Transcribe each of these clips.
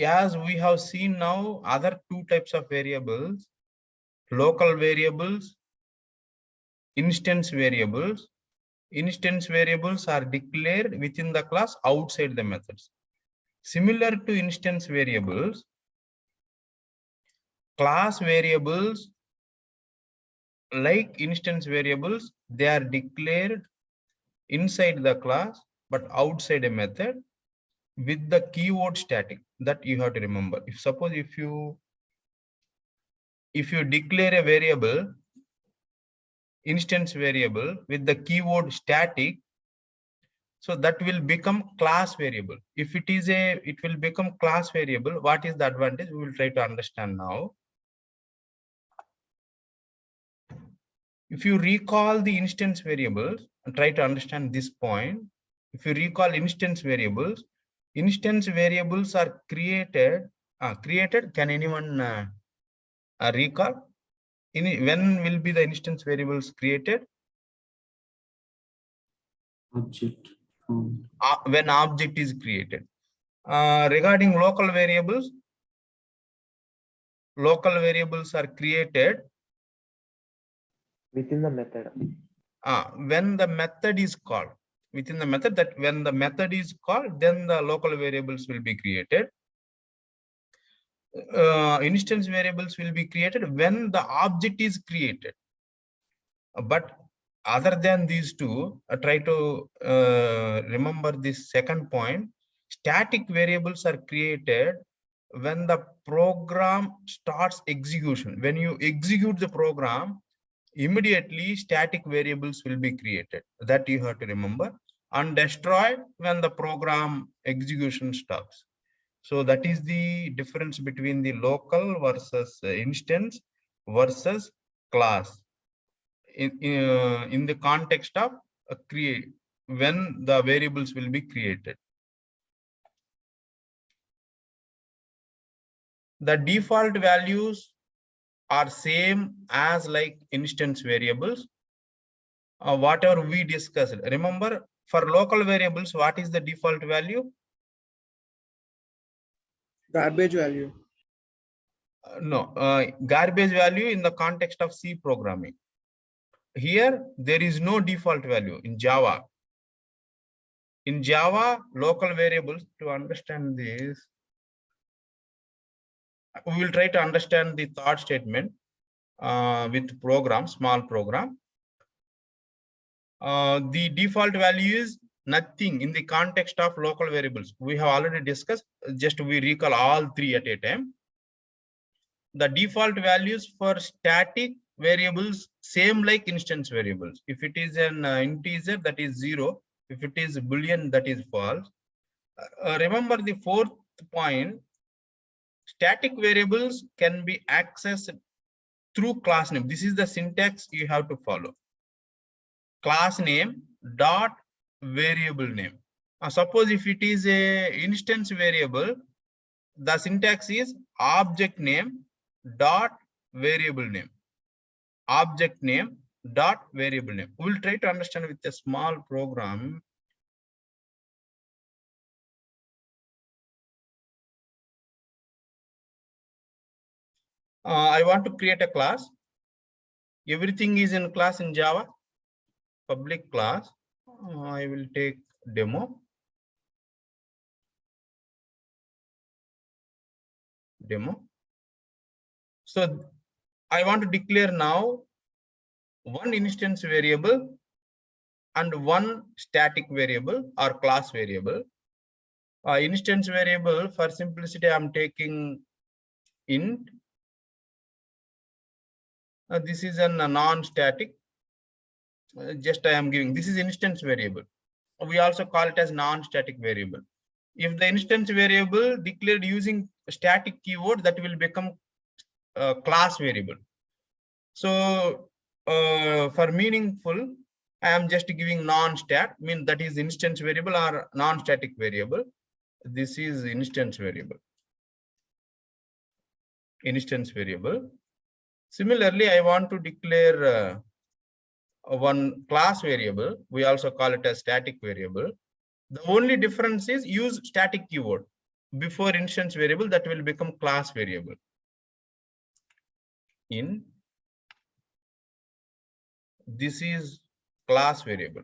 as we have seen now, other two types of variables, local variables, instance variables. Instance variables are declared within the class outside the methods. Similar to instance variables, class variables, like instance variables, they are declared inside the class but outside a method with the keyword static. That you have to remember. If suppose if you declare a variable, instance variable, with the keyword static, so that will become class variable. If it will become class variable. What is the advantage? We will try to understand now. If you recall the instance variables and try to understand this point, if you recall instance variables are created. Can anyone recall? When will be the instance variables created? Object. When object is created. Regarding local variables are created within the method. When the method is called. Within the method, that when the method is called, then the local variables will be created. Instance variables will be created when the object is created. But other than these two, try to remember this second point. Static variables are created when the program starts execution. When you execute the program, immediately static variables will be created. That you have to remember. And destroyed when the program execution stops. So that is the difference between the local versus instance versus class in the context of create, when the variables will be created. The default values are same as like instance variables. Whatever we discussed, remember, for local variables, what is the default value? Garbage value. No, garbage value in the context of C programming. Here, there is no default value in Java. In Java, local variables, to understand this, we will try to understand the thought statement with program, small program. The default value is nothing in the context of local variables. We have already discussed, just we recall all three at a time. The default values for static variables, same like instance variables. If it is an integer, that is 0. If it is Boolean, that is false. Remember the fourth point, static variables can be accessed through class name. This is the syntax you have to follow. Class name dot variable name. Suppose if it is a instance variable, the syntax is object name dot variable name. Object name dot variable name. We will try to understand with a small program. I want to create a class. Everything is in class in Java. Public class. I will take demo. So I want to declare now one instance variable and one static variable or class variable. Instance variable, for simplicity, I'm taking int. This is a non-static. Just I am giving, this is instance variable. We also call it as non-static variable. If the instance variable declared using static keyword, that will become class variable. So for meaningful, I am just giving non-stat, mean that is instance variable or non-static variable. This is instance variable. Instance variable. Similarly, I want to declare one class variable. We also call it as static variable. The only difference is use static keyword. before instance variable, that will become class variable. This is class variable.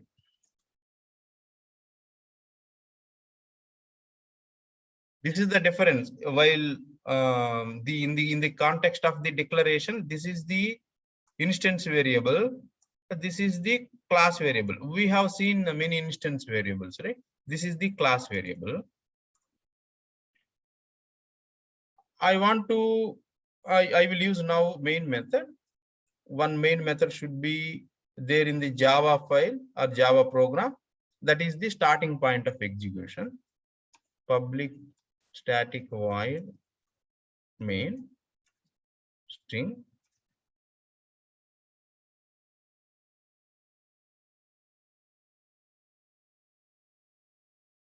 This is the difference. While in the context of the declaration, this is the instance variable. This is the class variable. We have seen many instance variables, right? This is the class variable. I will use now main method. One main method should be there in the Java file or Java program. That is the starting point of execution. Public static void main string.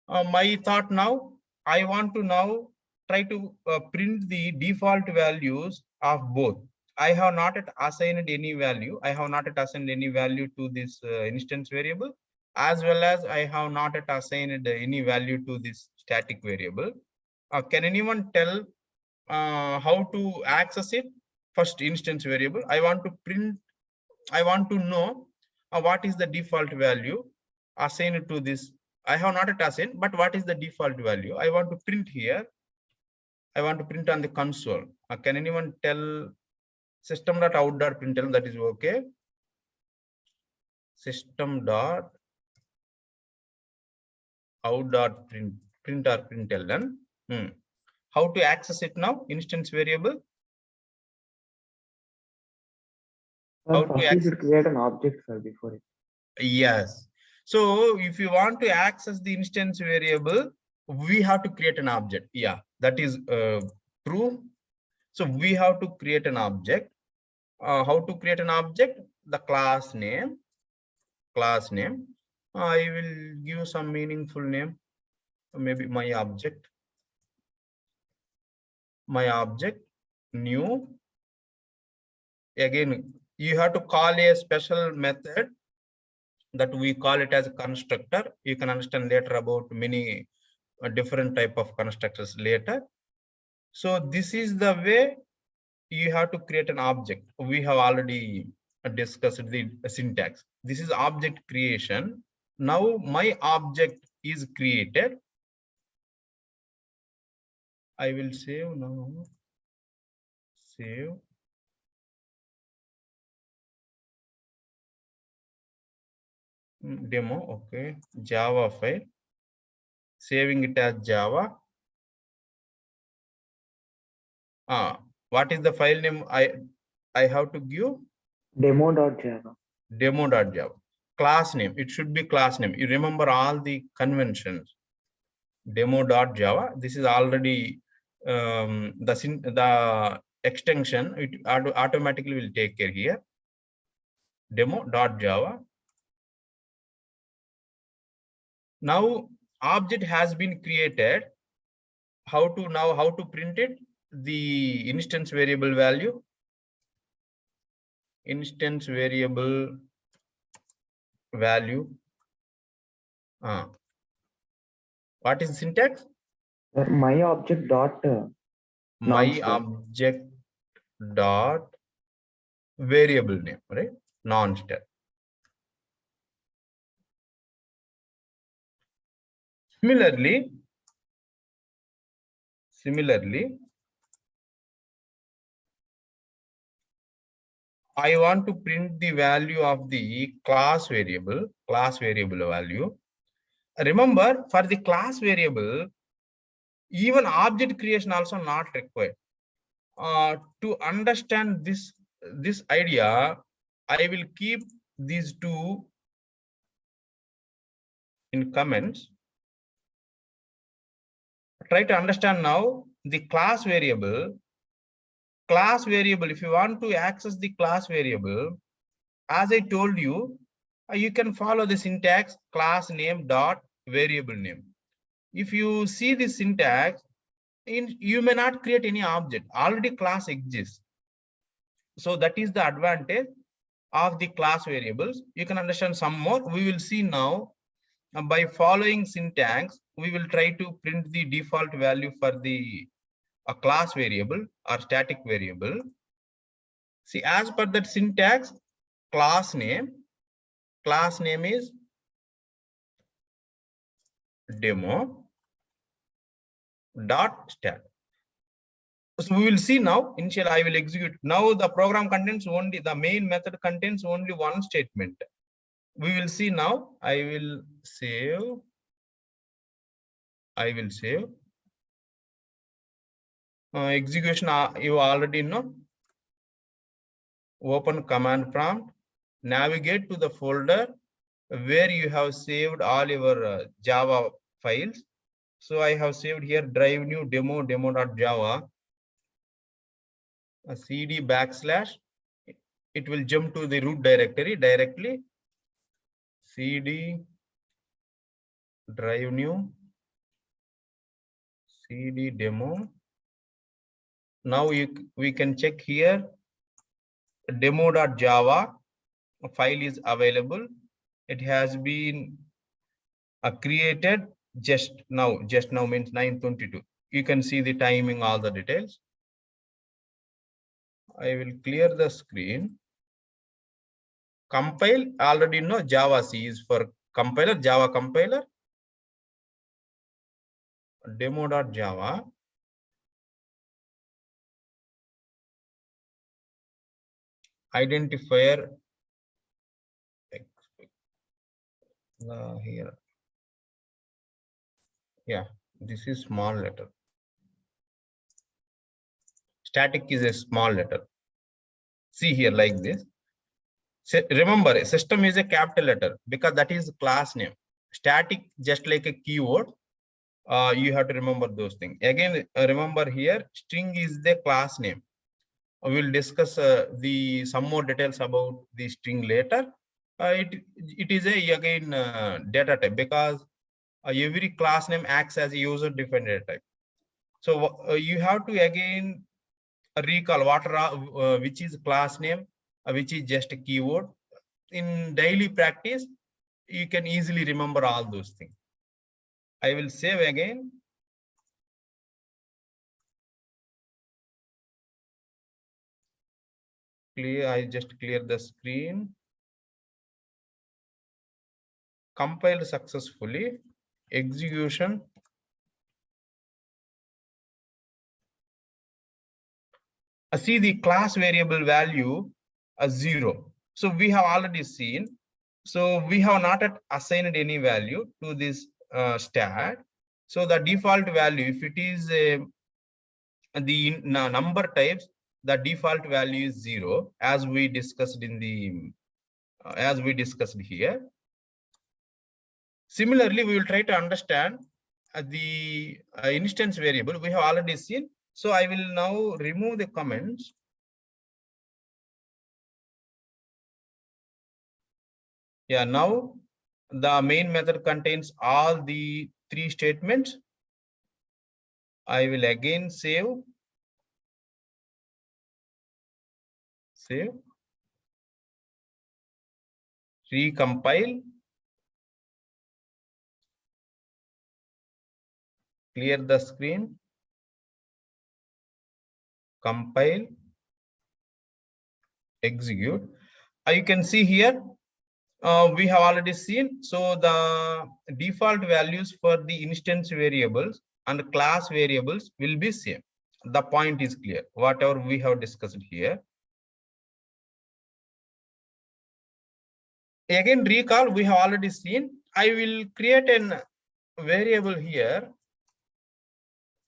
My thought now, I want to now try to print the default values of both. I have not yet assigned any value. I have not yet assigned any value to this instance variable, as well as I have not yet assigned any value to this static variable. Can anyone tell how to access it? First instance variable. I want to print. I want to know what is the default value assigned to this. I have not yet assigned, but what is the default value? I want to print here. I want to print on the console. Can anyone tell system.out.println? That is okay. System.out.print or println. How to access it now? Instance variable. First you should create an object, sir, before it. Yes. So if you want to access the instance variable, we have to create an object. Yeah, that is true. So we have to create an object. How to create an object? The class name. I will give some meaningful name. Maybe my object. New. Again, you have to call a special method that we call it as a constructor. You can understand later about many different type of constructors later. So this is the way you have to create an object. We have already discussed the syntax. This is object creation. Now my object is created. I will save now. Save. Demo. Okay. Java file. Saving it as Java. What is the file name I have to give? Demo.java. Demo.java. Class name. It should be class name. You remember all the conventions. Demo.java. This is already the extension. It automatically will take care here. Demo.java. Now object has been created. How to print it? The instance variable value. Instance variable value. What is the syntax? My object dot variable name, right? Non-star. Similarly, I want to print the value of the class variable value. Remember, for the class variable, even object creation also not required. To understand this idea, I will keep these two in comments. Try to understand now the class variable. If you want to access the class variable, as I told you, you can follow the syntax class name dot variable name. If you see the syntax, you may not create any object. Already class exists. So that is the advantage of the class variables. You can understand some more. We will see now by following syntax we will try to print the default value for the a class variable or static variable. See, as per that syntax, class name is demo dot stat. So we will see now. Initially, I will execute. Now the program contains only, the main method contains only one statement. We will see now. I will save. Execution, you already know. Open command prompt, navigate to the folder where you have saved all your Java files. So I have saved here drive new demo.java, cd /. It will jump to the root directory directly. Cd drive new cd demo. Now we can check here demo.java file is available. It has been created just now means 9:22. You can see the timing, all the details. I will clear the screen. Compile, already know Java C is for compiler, Java compiler. Demo.java. Identifier here. Yeah, this is small letter. Static is a small letter. See here like this. Remember, system is a capital letter because that is class name. Static, just like a keyword. You have to remember those things. Again, remember here, string is the class name. We will discuss some more details about the string later. It is again data type because every class name acts as a user defined data type. So you have to again recall which is class name, which is just a keyword. In daily practice, you can easily remember all those things. I will save again. I just clear the screen. Compiled successfully. Execution. See the class variable value as 0. So we have already seen. So we have not assigned any value to this stat. So the default value, if it is the number types, the default value is 0, as we discussed in the here. Similarly, we will try to understand the instance variable. We have already seen. So I will now remove the comments. Yeah, now the main method contains all the 3 statements. I will again save. Recompile. Clear the screen. Compile. Execute. You can see here. We have already seen. So the default values for the instance variables and class variables will be same. The point is clear. Whatever we have discussed here. Again, recall, we have already seen. I will create an variable here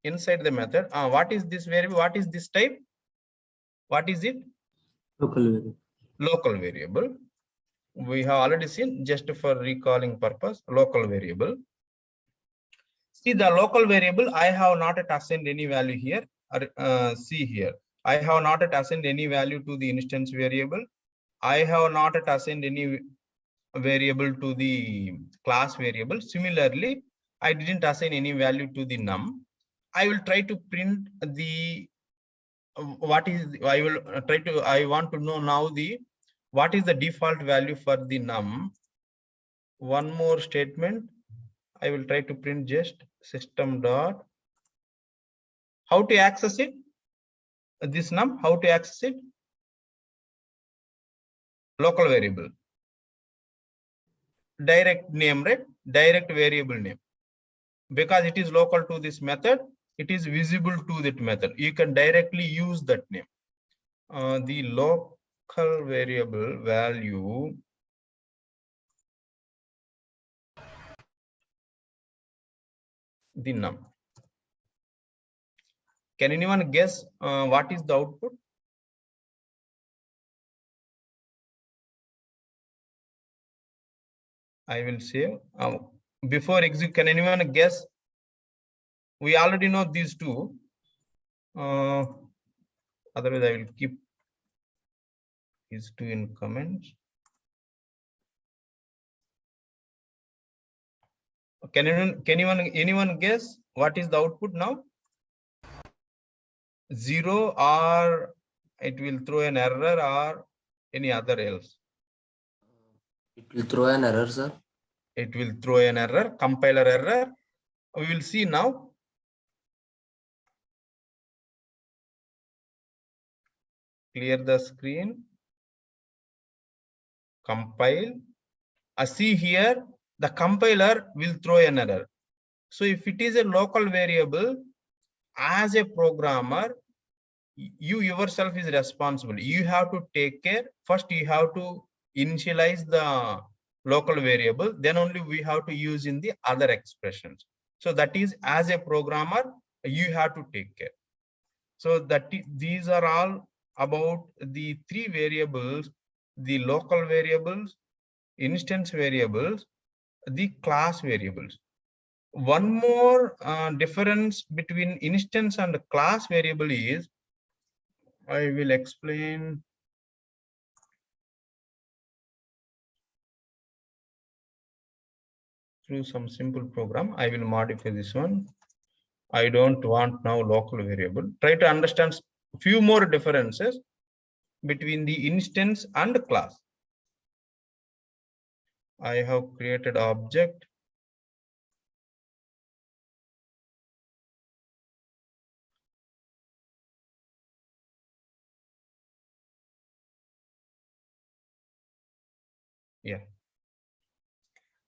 inside the method. What is this variable? What is this type? What is it? Local variable. Local variable. We have already seen, just for recalling purpose, local variable. See the local variable, I have not assigned any value here. See here, I have not assigned any value to the instance variable. I have not assigned any variable to the class variable. Similarly, I didn't assign any value to the num. I will try to print the I want to know now what is the default value for the num. One more statement. I will try to print just system dot. How to access it? This num, how to access it? Local variable. Direct name, right? Direct variable name. Because it is local to this method, it is visible to that method. You can directly use that name. The local variable value the num. Can anyone guess what is the output? I will say before execute. Can anyone guess? We already know these two. Otherwise, I will keep these two in comments. Can anyone guess what is the output now? 0, or it will throw an error, or any other else? It will throw an error, sir. It will throw an error, compiler error. We will see now. Clear the screen. Compile. See here, the compiler will throw an error. So if it is a local variable, as a programmer, you yourself is responsible. You have to take care. First, you have to initialize the local variable. Then only we have to use in the other expressions. So that is, as a programmer, you have to take care. So that these are all about the three variables: the local variables, instance variables, the class variables. One more difference between instance and class variable is, I will explain. Through some simple program. I will modify this one. I don't want now local variable. Try to understand a few more differences between the instance and class. I have created object.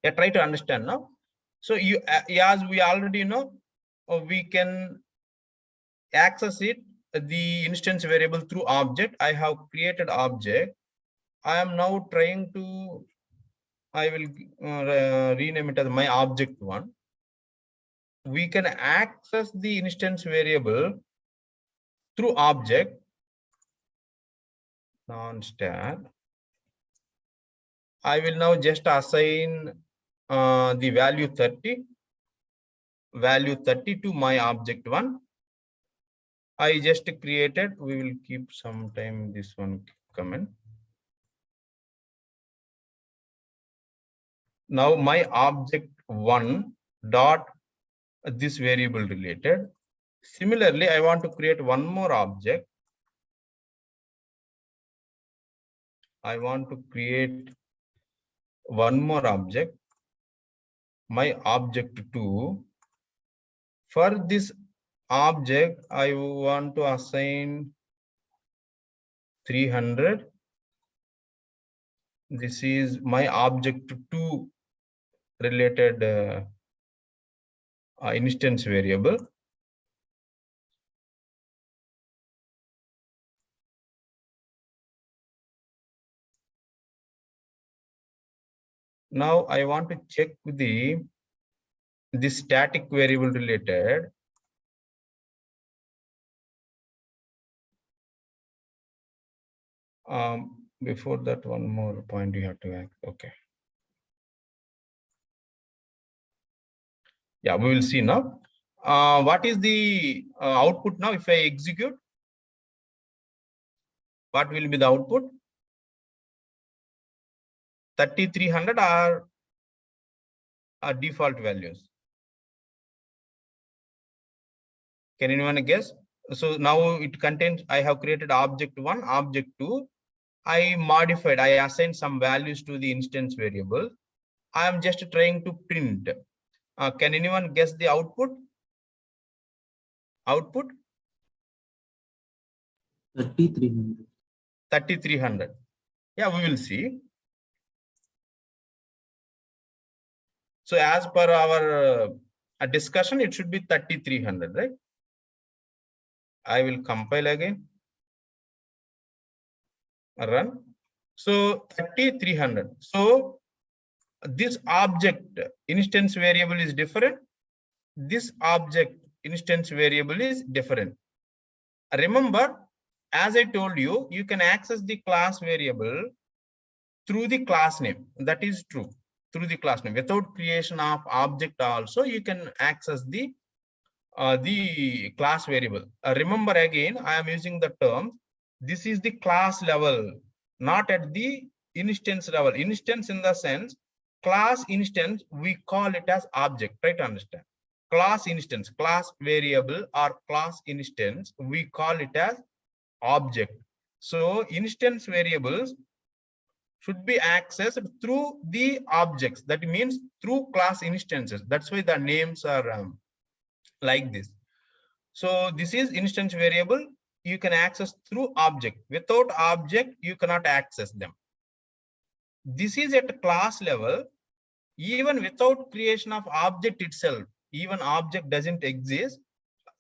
Yeah, try to understand now. So you, as we already know, we can access it, the instance variable, through object. I have created object. I am now trying to, I will rename it as my object one. We can access the instance variable through object non-stat. I will now just assign the value 30 to my object one. I just created. We will keep some time this one comment. Now my object one dot this variable related. Similarly, I want to create one more object. I want to create one more object, my object 2. For this object, I want to assign 300. This is my object 2 related instance variable. Now I want to check the static variable related. Before that, one more point you have to add. Okay. Yeah, we will see now. What is the output now if I execute? What will be the output? 3300 are default values. Can anyone guess? So now it contains, I have created object 1, object 2. I modified, I assigned some values to the instance variable. I am just trying to print. Can anyone guess the output? Output 3,300. 3,300. Yeah, we will see. So as per our discussion, it should be 3,300, right? I will compile again. Run. So 3,300. So this object instance variable is different. This object instance variable is different. Remember, as I told you, you can access the class variable through the class name. That is true. Through the class name, without creation of object also, you can access the class variable. Remember again, I am using the term. This is the class level, not at the instance level. Instance in the sense, class instance, we call it as object. Try to understand. Class instance, class variable or class instance, we call it as object. So instance variables should be accessed through the objects. That means through class instances. That's why the names are like this. So this is instance variable. You can access through object. Without object, you cannot access them. This is at class level. Even without creation of object itself, even object doesn't exist.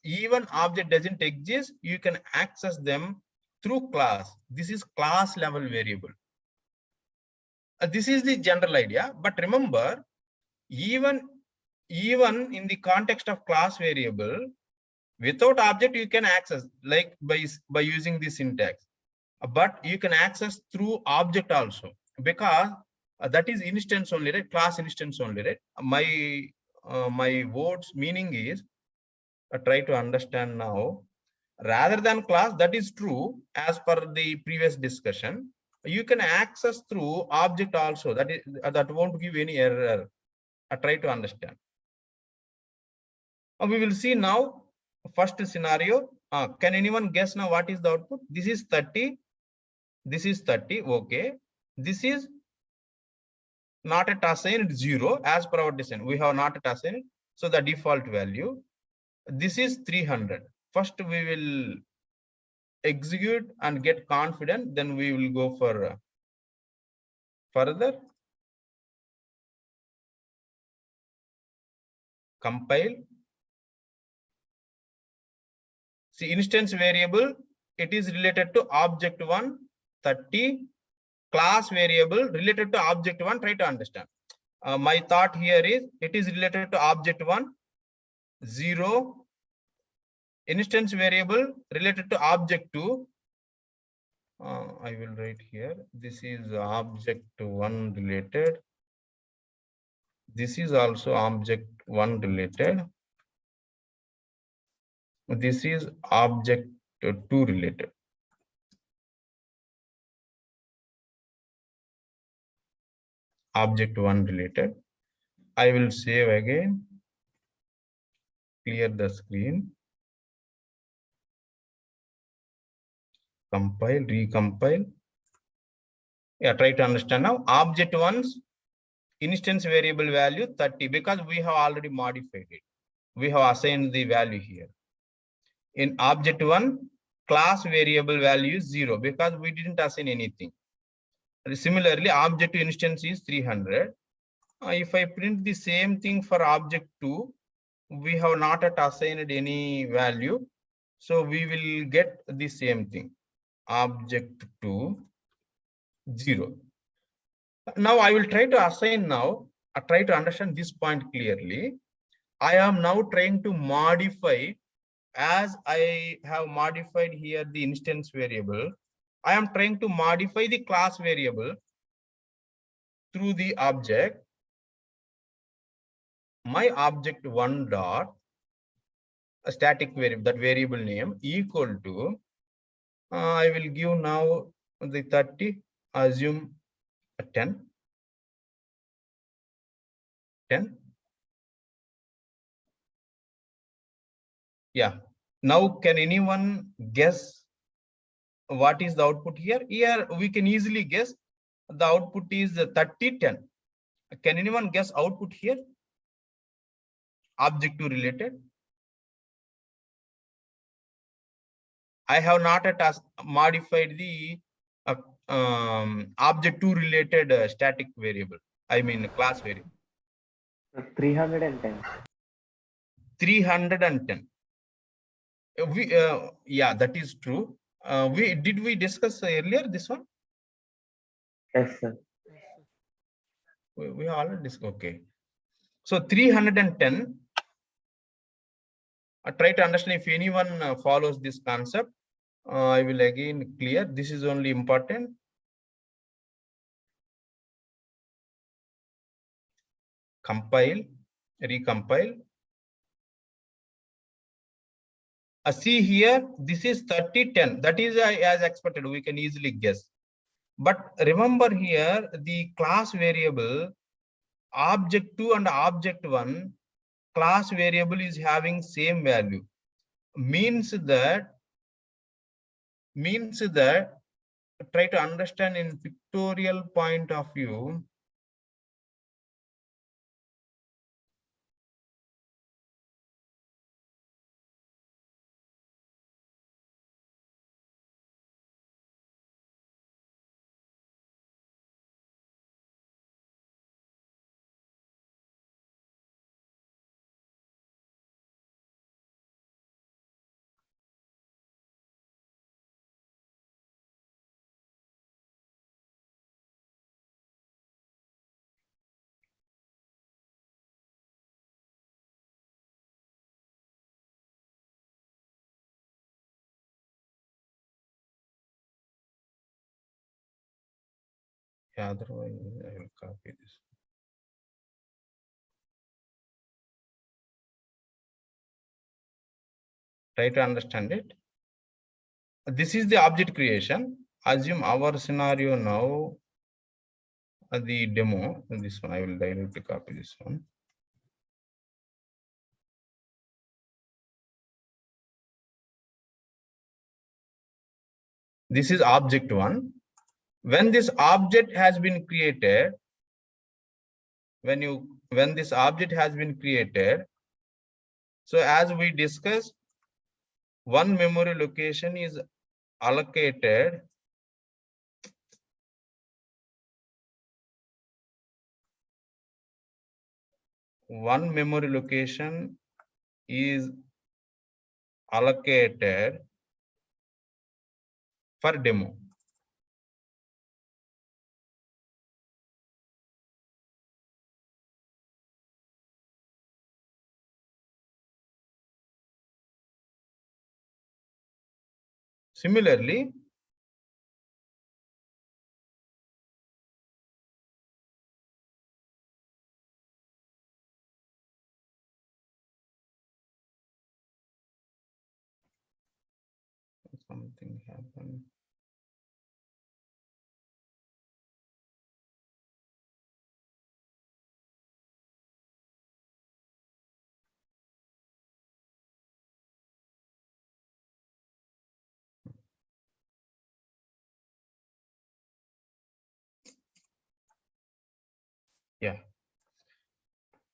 Even object doesn't exist, you can access them through class. This is class level variable. This is the general idea. But remember, even in the context of class variable, without object you can access, like by using the syntax, but you can access through object also, because that is instance only, right? Class instance only, right? My words meaning is, try to understand now. Rather than class, that is true as per the previous discussion. You can access through object also. That won't give any error. Try to understand. We will see now. First scenario. Can anyone guess now what is the output? This is 30. This is 30. Okay. This is not at assigned 0 as per our design. We have not at assigned. So the default value. This is 300. First we will execute and get confident, then we will go for further. Compile. See, instance variable, it is related to object 1, 30. Class variable related to object 1. Try to understand. My thought here is, it is related to object 1, 0. Instance variable related to object 2. I will write here. This is object 1 related. This is also object 1 related. This is object 2 related. Object 1 related. I will save again. Clear the screen. Compile, recompile. Yeah, try to understand now. Object 1's instance variable value 30, because we have already modified it. We have assigned the value here. In object 1, class variable value is 0, because we didn't assign anything. Similarly, object instance is 300. If I print the same thing for object 2, we have not yet assigned any value. So we will get the same thing. Object 2, 0. Now I will try to assign now. Try to understand this point clearly. I am now trying to modify, as I have modified here the instance variable. I am trying to modify the class variable through the object. My object 1 dot a static variable, that variable name equal to, I will give now the 30, assume 10. Yeah. Now can anyone guess what is the output here? Here we can easily guess the output is 30, 10. Can anyone guess output here? object2 related. I have not yet modified the object2 related static variable. I mean class variable. 310. 310. Yeah, that is true. We discuss earlier this one? Yes, sir. We already discussed. Okay. So 310. Try to understand if anyone follows this concept. I will again clear. This is only important. Compile, recompile. See here, this is 3010. That is as expected. We can easily guess. But remember here, the class variable object2 and object1 class variable is having same value. Means that try to understand in pictorial point of view. Yeah, otherwise I will copy this. Try to understand it. This is the object creation. Assume our scenario now. The demo. This one I will directly copy this one. This is object one. When this object has been created, when this object has been created, so as we discussed, one memory location is allocated for demo. Similarly, something happened.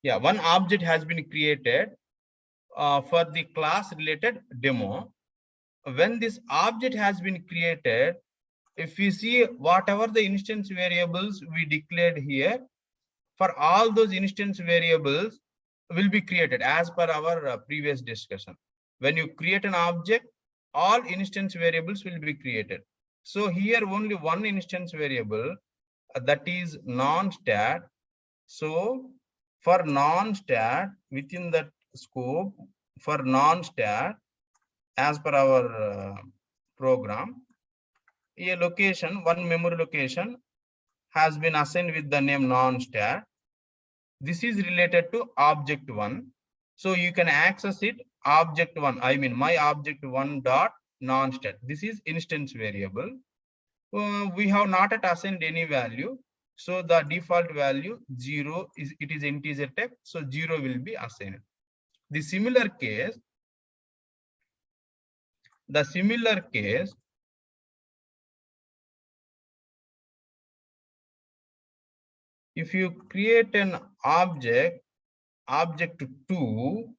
Yeah, one object has been created for the class related demo. When this object has been created, if we see whatever the instance variables we declared here, for all those instance variables will be created as per our previous discussion. When you create an object, all instance variables will be created. So here only one instance variable, that is non-stat. So for non-stat, within that scope, for non-stat, as per our program, a location, one memory location has been assigned with the name non-stat. This is related to object one. So you can access it object one. I mean my object one dot non-stat. This is instance variable. We have not yet assigned any value. So the default value 0 is, it is integer type. So 0 will be assigned. The similar case, if you create an object object 2,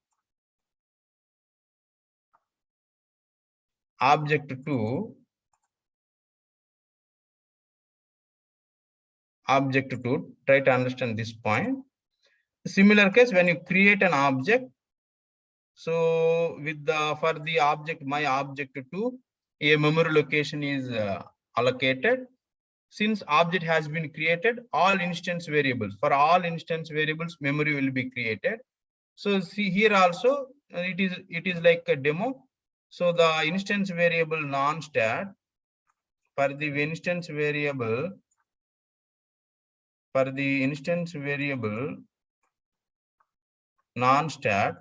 object 2, object 2, try to understand this point. Similar case, when you create an object, so with the, for the object, my object 2, a memory location is allocated. Since object has been created, all instance variables, for all instance variables, memory will be created. So see here also, it is like a demo. So the instance variable non-stat, for the instance variable, non-stat,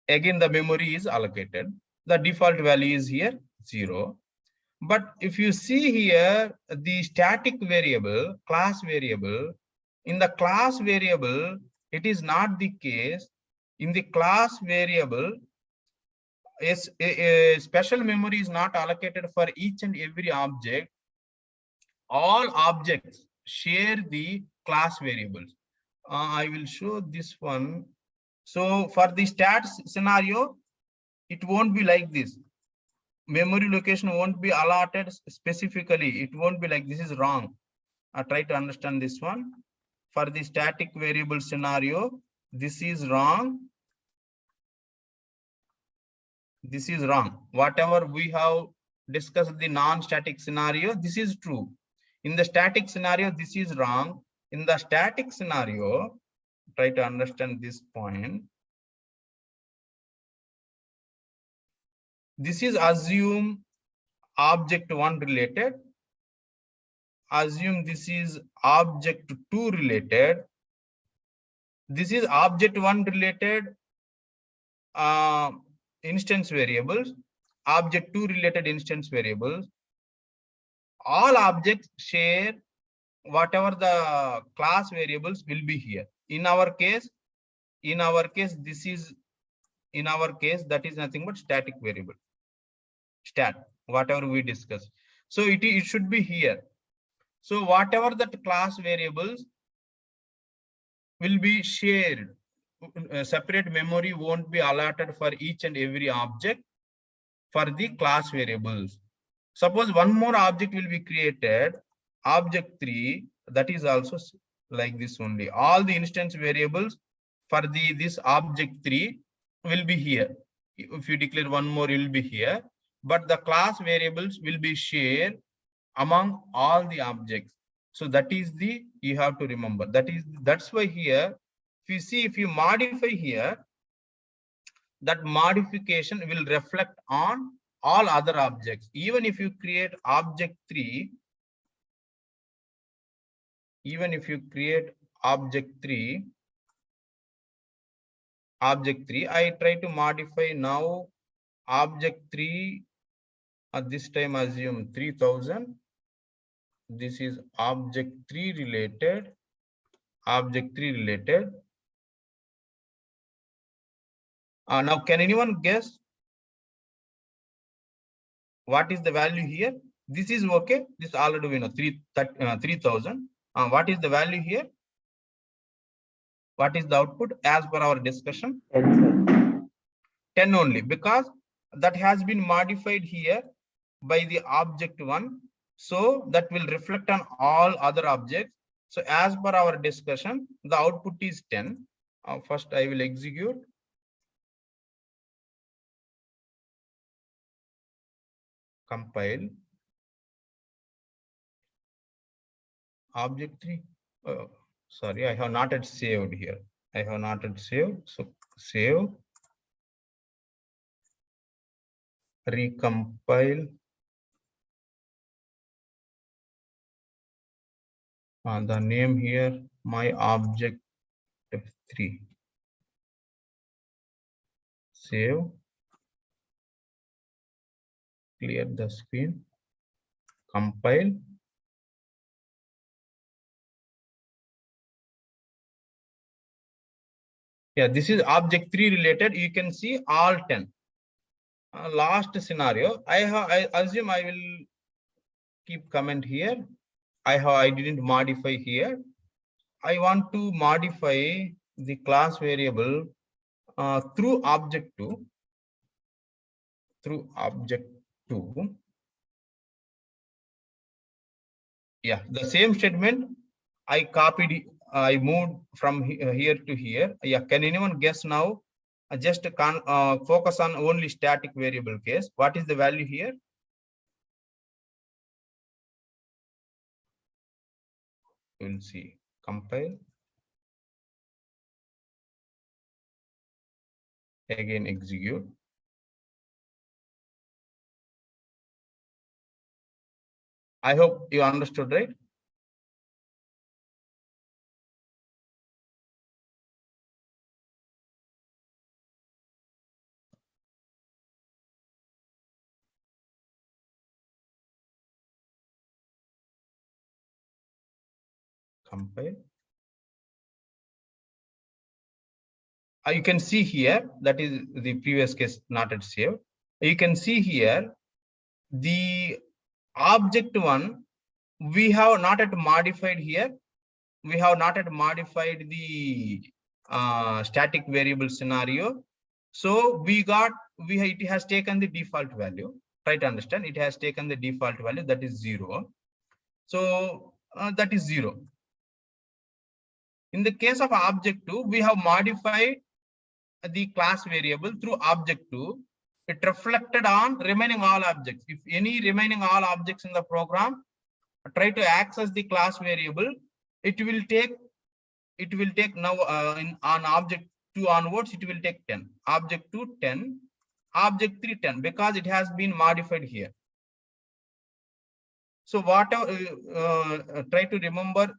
again the memory is allocated. The default value is here 0. But if you see here, the static variable, class variable, in the class variable, it is not the case. In the class variable, a special memory is not allocated for each and every object. All objects share the class variables. I will show this one. So for the stats scenario, it won't be like this. Memory location won't be allotted specifically. It won't be like this, is wrong. Try to understand this one. For the static variable scenario, this is wrong. This is wrong. Whatever we have discussed the non-static scenario, this is true. In the static scenario, this is wrong. In the static scenario, try to understand this point. This is assume object 1 related. Assume this is object 2 related. This is object 1 related instance variables, object 2 related instance variables. All objects share whatever the class variables will be here. In our case, this is, in our case, that is nothing but static variable, stat, whatever we discuss. So it should be here. So whatever that class variables will be shared, separate memory won't be allotted for each and every object for the class variables. Suppose one more object will be created, object 3, that is also like this only. All the instance variables for this object 3 will be here. If you declare one more, it will be here. But the class variables will be shared among all the objects. So that is the, you have to remember. That's why here, if you see, if you modify here, that modification will reflect on all other objects. Even if you create object 3, I try to modify now object 3, at this time assume 3000. This is object 3 related, now can anyone guess what is the value here? This is okay. This already we know 3000. What is the value here? What is the output as per our discussion? 10, sir. 10 only, because that has been modified here by the object 1. So that will reflect on all other objects. So as per our discussion, the output is 10. First I will execute. Compile. Object 3. Sorry, I have not yet saved here. So save. Recompile. The name here, my object 3. Save. Clear the screen. Compile. Yeah, this is object 3 related. You can see all 10. Last scenario, I assume I will keep comment here. I didn't modify here. I want to modify the class variable through object 2. Through object 2. Yeah, the same statement I copied. I moved from here to here. Yeah, can anyone guess now? Just focus on only static variable case. What is the value here? We'll see. Compile. Again, execute. I hope you understood, right? Compile. You can see here, that is the previous case not yet saved. You can see here the object 1 we have not yet modified here. We have not yet modified the static variable scenario. So it has taken the default value. Try to understand, it has taken the default value, that is 0. So that is 0. In the case of object 2, we have modified the class variable through object 2. It reflected on remaining all objects. If any remaining all objects in the program try to access the class variable, it will take now on object 2 onwards, it will take 10. Object 2 10, object 3 10, because it has been modified here. So whatever try to remember,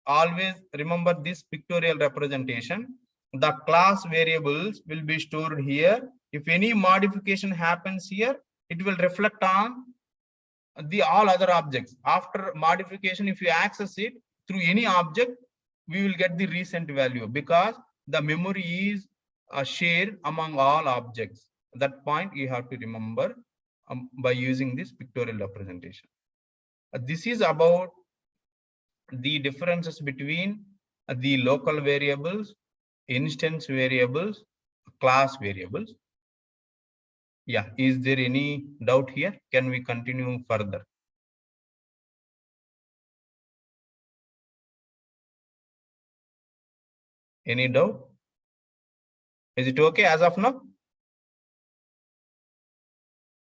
always remember this pictorial representation. The class variables will be stored here. If any modification happens here, it will reflect on the all other objects. After modification, if you access it through any object, we will get the recent value, because the memory is shared among all objects. That point you have to remember by using this pictorial representation. This is about the differences between the local variables, instance variables, class variables. Yeah, is there any doubt here? Can we continue further? Any doubt? Is it okay as of now?